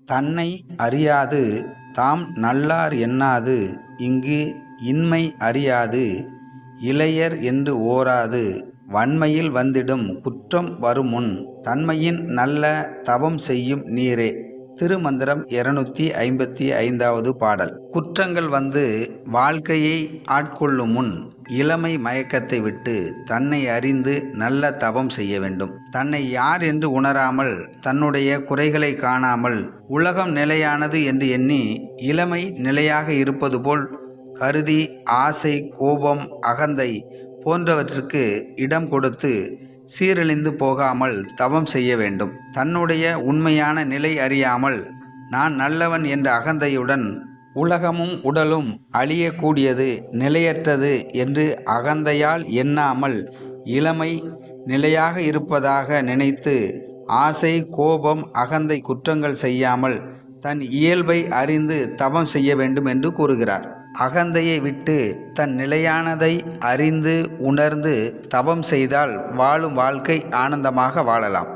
தன்னை அறியாது தாம் நல்லார் என்னாது இங்கு இன்மை அறியாது இளையர் என்று ஓராது வன்மையில் வந்திடும் குற்றம் வருமுன் தன்மையின் நல்ல தவம் செய்யும் நீரே. திருமந்திரம் 255வது பாடல். குற்றங்கள் வந்து வாழ்க்கையை ஆட்கொள்ளும் முன் இளமை மயக்கத்தை விட்டு தன்னை அறிந்து நல்ல தவம் செய்ய வேண்டும். தன்னை யார் என்று உணராமல் தன்னுடைய குறைகளை காணாமல் உலகம் நிலையானது என்று எண்ணி இளமை நிலையாக இருப்பது போல் கருதி ஆசை, கோபம், அகந்தை போன்றவற்றிற்கு இடம் கொடுத்து சீரழிந்து போகாமல் தவம் செய்ய வேண்டும். தன்னுடைய உண்மையான நிலை அறியாமல் நான் நல்லவன் என்ற அகந்தையுடன் உலகமும் உடலும் அழியக்கூடியது, நிலையற்றது என்று அகந்தையால் எண்ணாமல் இளமை நிலையாக இருப்பதாக நினைத்து ஆசை, கோபம், அகந்தை குற்றங்கள் செய்யாமல் தன் இயல்பை அறிந்து தவம் செய்ய வேண்டும் என்று கூறுகிறார். அகந்தையை விட்டு தன் நிலையானதை அறிந்து உணர்ந்து தவம் செய்தால் வாழும் வாழ்க்கை ஆனந்தமாக வாழலாம்.